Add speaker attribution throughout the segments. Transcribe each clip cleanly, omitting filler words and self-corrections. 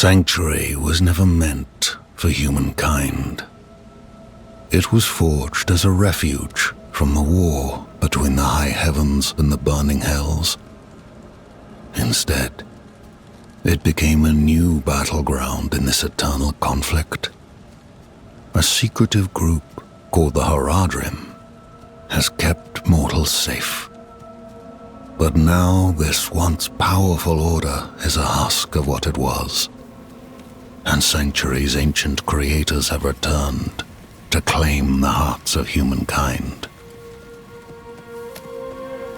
Speaker 1: sanctuary was never meant for humankind. It was forged as a refuge from the war between the high heavens and the burning hells. Instead, it became a new battleground in this eternal conflict. A secretive group called the Haradrim has kept mortals safe. But now this once powerful order is a husk of what it was, and Sanctuary's ancient creators have returned to claim the hearts of humankind.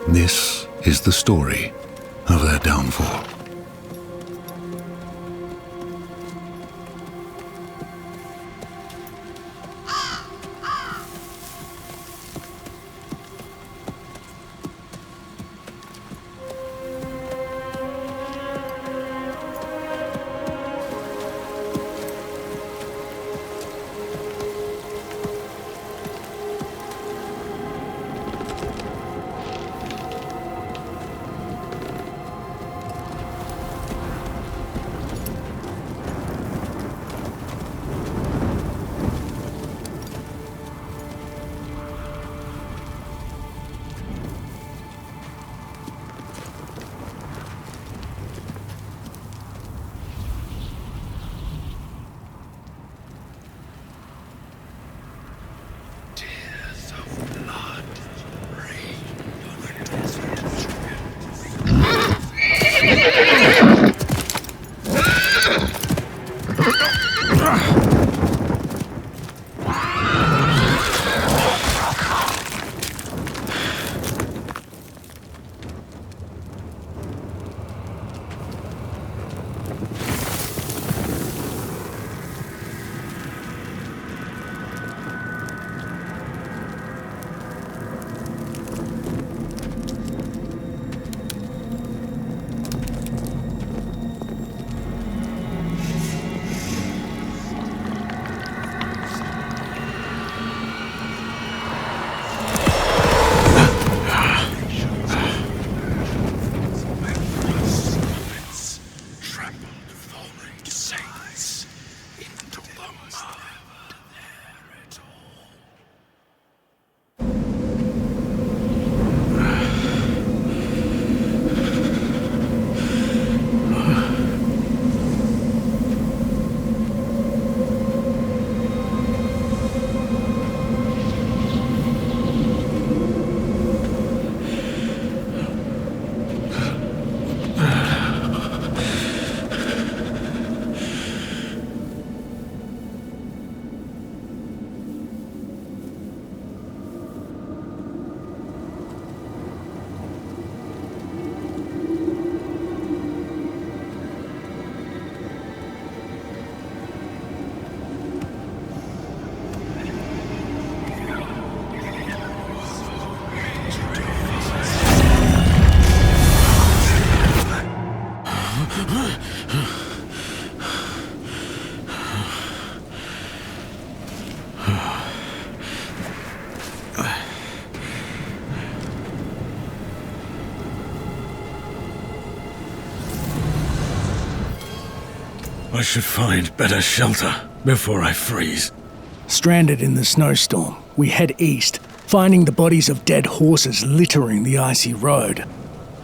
Speaker 1: This is the story of their downfall.
Speaker 2: I should find better shelter before I freeze.
Speaker 3: Stranded in the snowstorm, we head east, finding the bodies of dead horses littering the icy road.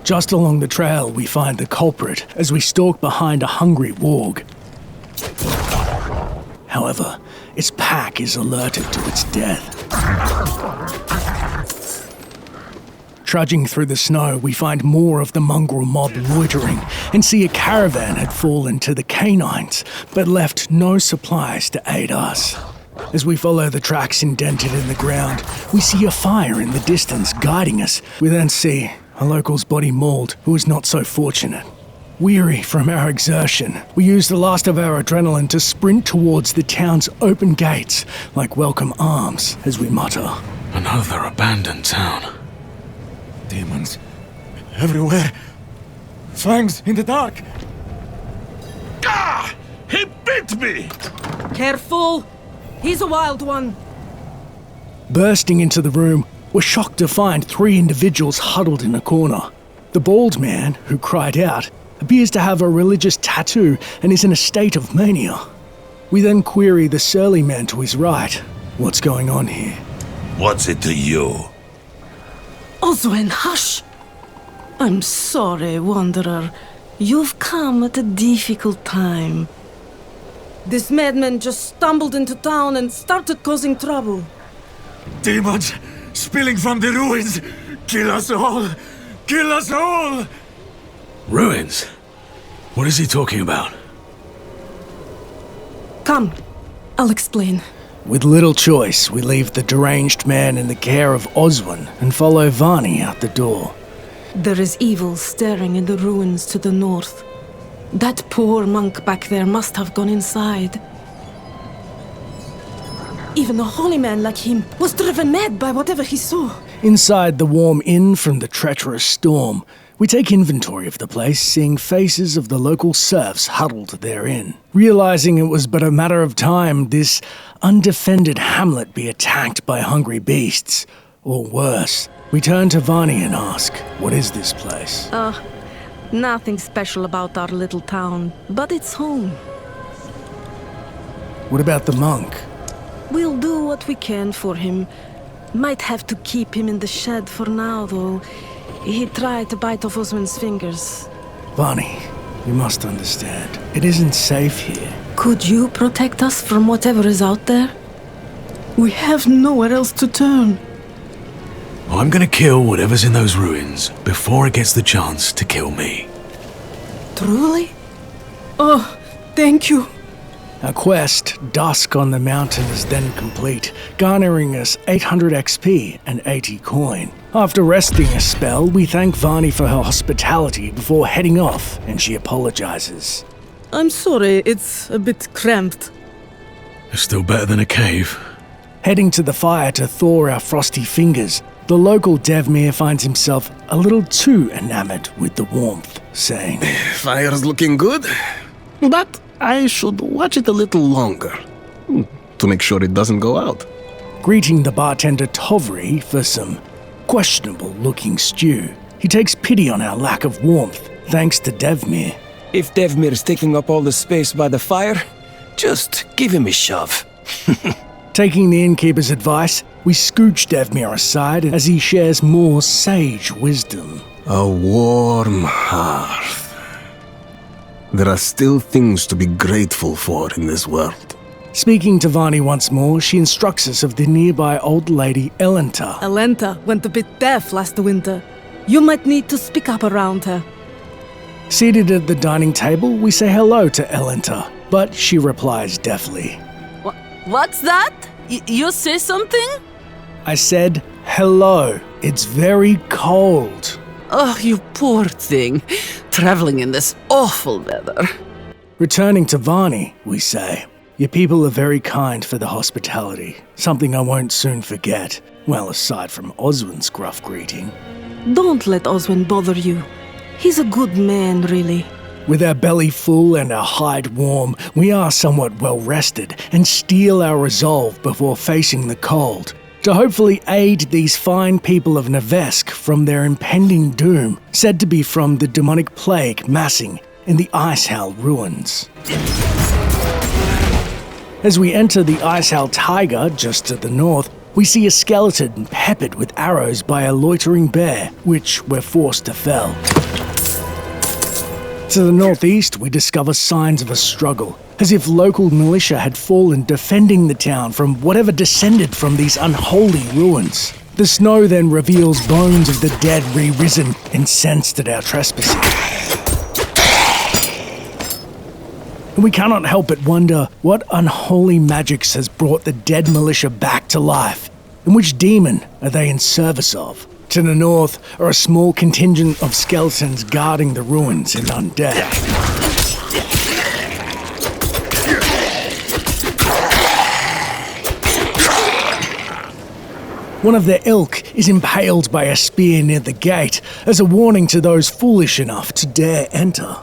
Speaker 3: Just along the trail, we find the culprit as we stalk behind a hungry warg. However, its pack is alerted to its death. Trudging through the snow, we find more of the mongrel mob loitering and see a caravan had fallen to the canines, but left no supplies to aid us. As we follow the tracks indented in the ground, we see a fire in the distance guiding us. We then see a local's body mauled who was not so fortunate. Weary from our exertion, we use the last of our adrenaline to sprint towards the town's open gates like welcome arms as we mutter.
Speaker 2: Another abandoned town.
Speaker 4: Demons everywhere. Fangs in the dark.
Speaker 5: Ah! He bit me!
Speaker 6: Careful! He's a wild one.
Speaker 3: Bursting into the room, we're shocked to find 3 individuals huddled in a corner. The bald man, who cried out, appears to have a religious tattoo and is in a state of mania. We then query the surly man to his right. What's going on here?
Speaker 5: What's it to you?
Speaker 6: Oswin, hush! I'm sorry, Wanderer. You've come at a difficult time. This madman just stumbled into town and started causing trouble.
Speaker 4: Demons spilling from the ruins! Kill us all! Kill us all!
Speaker 2: Ruins? What is he talking about?
Speaker 6: Come, I'll explain.
Speaker 3: With little choice, we leave the deranged man in the care of Oswin and follow Varney out the door.
Speaker 6: There is evil staring in the ruins to the north. That poor monk back there must have gone inside. Even a holy man like him was driven mad by whatever he saw.
Speaker 3: Inside the warm inn from the treacherous storm, we take inventory of the place, seeing faces of the local serfs huddled therein. Realizing it was but a matter of time this undefended hamlet be attacked by hungry beasts, or worse, we turn to Varney and ask, what is this place?
Speaker 6: Nothing special about our little town, but it's home.
Speaker 3: What about the monk?
Speaker 6: We'll do what we can for him. Might have to keep him in the shed for now, though. He tried to bite off Oswin's fingers.
Speaker 3: Varney, you must understand, it isn't safe here.
Speaker 6: Could you protect us from whatever is out there? We have nowhere else to turn.
Speaker 2: I'm gonna kill whatever's in those ruins before it gets the chance to kill me.
Speaker 6: Truly? Oh, thank you.
Speaker 3: Our quest, Dusk on the Mountain, is then complete, garnering us 800 XP and 80 coin. After resting a spell, we thank Varney for her hospitality before heading off, and she apologizes.
Speaker 6: I'm sorry, it's a bit cramped.
Speaker 2: It's still better than a cave.
Speaker 3: Heading to the fire to thaw our frosty fingers, the local Devmir finds himself a little too enamored with the warmth, saying,
Speaker 7: Fire's looking good, but I should watch it a little longer to make sure it doesn't go out.
Speaker 3: Greeting the bartender Tovri for some questionable-looking stew. He takes pity on our lack of warmth, thanks to Devmir.
Speaker 8: If Devmir's taking up all the space by the fire, just give him a shove.
Speaker 3: Taking the innkeeper's advice, we scooch Devmir aside as he shares more sage wisdom.
Speaker 7: A warm hearth. There are still things to be grateful for in this world.
Speaker 3: Speaking to Varney once more, she instructs us of the nearby old lady Elenta.
Speaker 6: Elenta went a bit deaf last winter. You might need to speak up around her.
Speaker 3: Seated at the dining table, we say hello to Elenta, but she replies deafly.
Speaker 9: What's that? You say something?
Speaker 3: I said, hello. It's very cold.
Speaker 9: Oh, you poor thing. Traveling in this awful weather.
Speaker 3: Returning to Varney, we say, your people are very kind for the hospitality, something I won't soon forget, well aside from Oswin's gruff greeting.
Speaker 6: Don't let Oswin bother you. He's a good man, really.
Speaker 3: With our belly full and our hide warm, we are somewhat well rested and steel our resolve before facing the cold, to hopefully aid these fine people of Nevesk from their impending doom, said to be from the demonic plague massing in the Icehowl ruins. As we enter the Icehowl Taiga just to the north, we see a skeleton peppered with arrows by a loitering bear, which we're forced to fell. To the northeast, we discover signs of a struggle, as if local militia had fallen defending the town from whatever descended from these unholy ruins. The snow then reveals bones of the dead re-risen, incensed at our trespassing. And we cannot help but wonder what unholy magics has brought the dead militia back to life, and which demon are they in service of? To the north are a small contingent of skeletons guarding the ruins and undead. One of their ilk is impaled by a spear near the gate as a warning to those foolish enough to dare enter.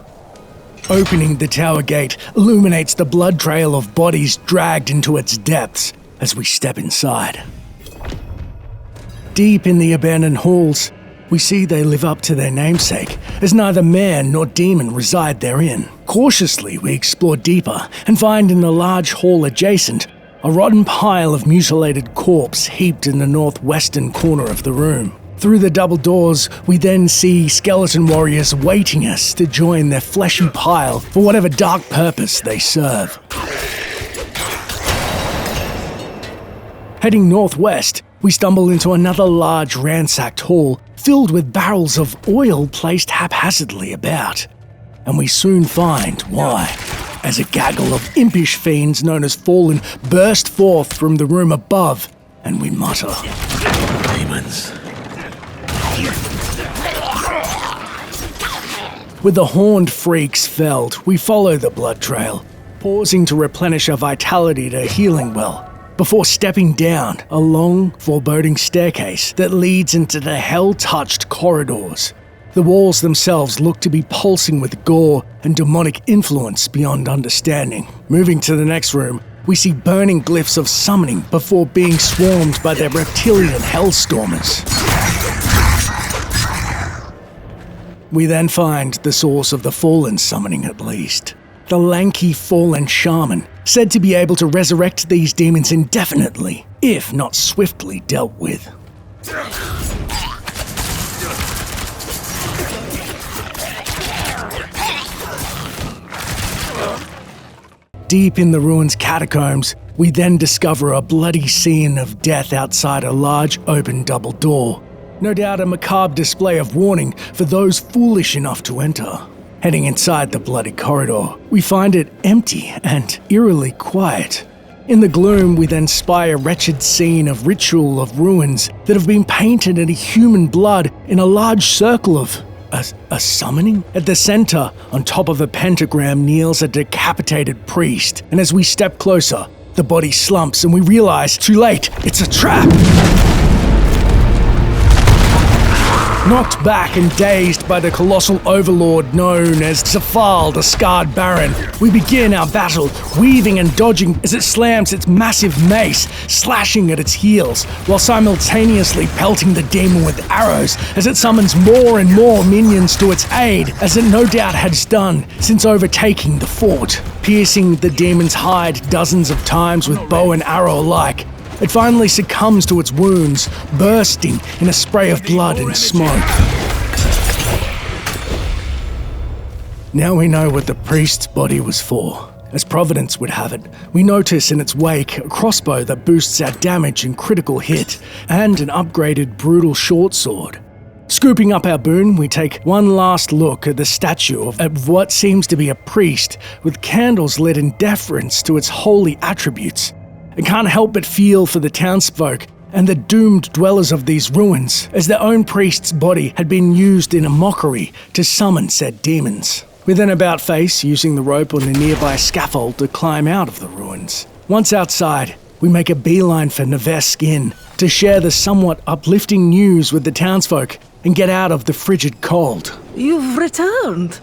Speaker 3: Opening the tower gate illuminates the blood trail of bodies dragged into its depths as we step inside. Deep in the abandoned halls, we see they live up to their namesake, as neither man nor demon reside therein. Cautiously, we explore deeper and find in the large hall adjacent a rotten pile of mutilated corpse heaped in the northwestern corner of the room. Through the double doors, we then see skeleton warriors waiting us to join their fleshy pile for whatever dark purpose they serve. Heading northwest, we stumble into another large ransacked hall filled with barrels of oil placed haphazardly about. And we soon find why, as a gaggle of impish fiends known as Fallen burst forth from the room above, and we mutter,
Speaker 2: Demons.
Speaker 3: With the horned freaks felled, we follow the blood trail, pausing to replenish our vitality at a healing well, before stepping down a long, foreboding staircase that leads into the hell-touched corridors. The walls themselves look to be pulsing with gore and demonic influence beyond understanding. Moving to the next room, we see burning glyphs of summoning before being swarmed by their reptilian hellstormers. We then find the source of the Fallen summoning at least. The lanky Fallen shaman, said to be able to resurrect these demons indefinitely, if not swiftly dealt with. Deep in the ruins' catacombs, we then discover a bloody scene of death outside a large open double door. No doubt a macabre display of warning for those foolish enough to enter. Heading inside the bloody corridor, we find it empty and eerily quiet. In the gloom, we then spy a wretched scene of ritual of ruins that have been painted in human blood in a large circle of a summoning? At the center, on top of a pentagram, kneels a decapitated priest, and as we step closer, the body slumps and we realize, too late, it's a trap! Knocked back and dazed by the colossal overlord known as Zafal, the Scarred Baron, we begin our battle, weaving and dodging as it slams its massive mace, slashing at its heels, while simultaneously pelting the demon with arrows as it summons more and more minions to its aid, as it no doubt has done since overtaking the fort, piercing the demon's hide dozens of times with bow and arrow alike. It finally succumbs to its wounds, bursting in a spray of blood and smoke. Now we know what the priest's body was for. As Providence would have it, we notice in its wake a crossbow that boosts our damage and critical hit, and an upgraded brutal short sword. Scooping up our boon, we take one last look at the statue of what seems to be a priest, with candles lit in deference to its holy attributes. I can't help but feel for the townsfolk and the doomed dwellers of these ruins, as their own priest's body had been used in a mockery to summon said demons. We then about face, using the rope on a nearby scaffold to climb out of the ruins. Once outside, we make a beeline for Nevesk Inn to share the somewhat uplifting news with the townsfolk and get out of the frigid cold.
Speaker 6: You've returned.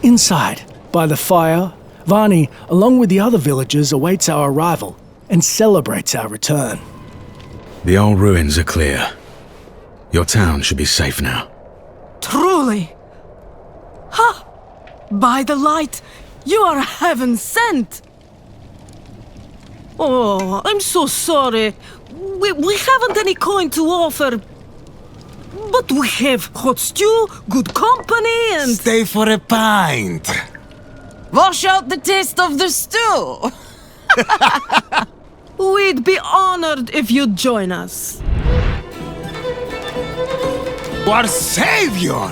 Speaker 3: Inside, by the fire, Vani, along with the other villagers, awaits our arrival and celebrates our return.
Speaker 2: The old ruins are clear. Your town should be safe now.
Speaker 6: Truly. Ha! By the light, you are heaven sent. Oh, I'm so sorry. We haven't any coin to offer. But we have hot stew, good company, and...
Speaker 7: Stay for a pint.
Speaker 9: Wash out the taste of the stew.
Speaker 6: We'd be honored if you'd join us.
Speaker 7: Our savior!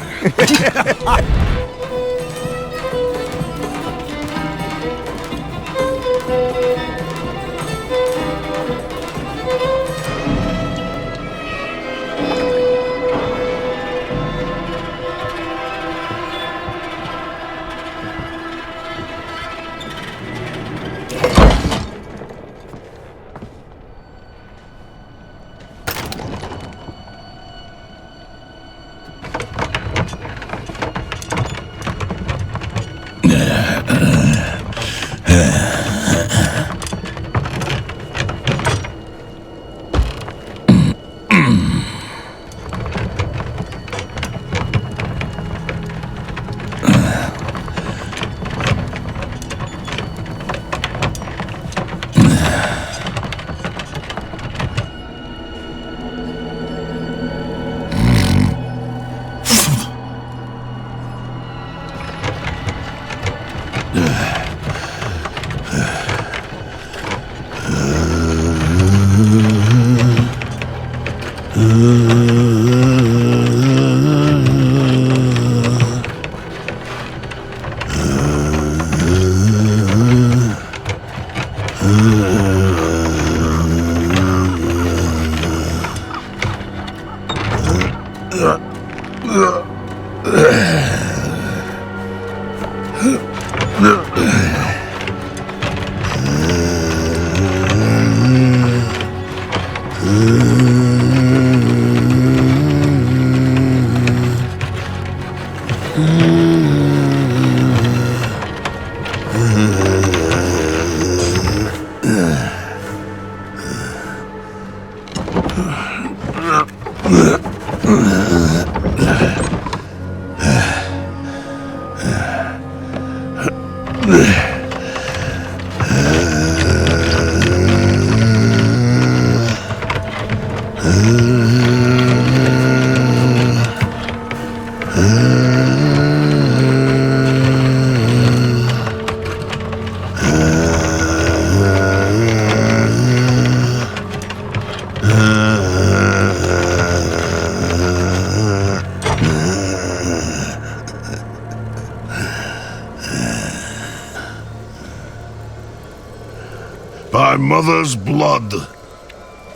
Speaker 5: By mother's blood,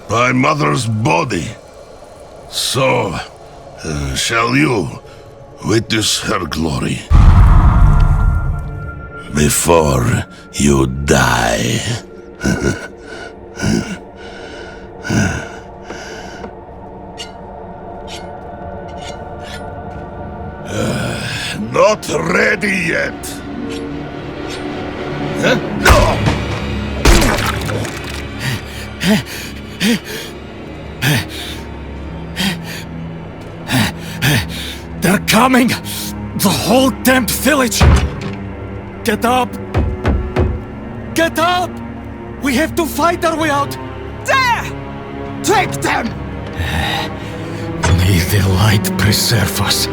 Speaker 5: by mother's body, so shall you witness her glory before you die. Not ready yet. No!
Speaker 4: They're coming! The whole damned village! Get up! Get up! We have to fight our way out! There! Take them! May the light preserve us.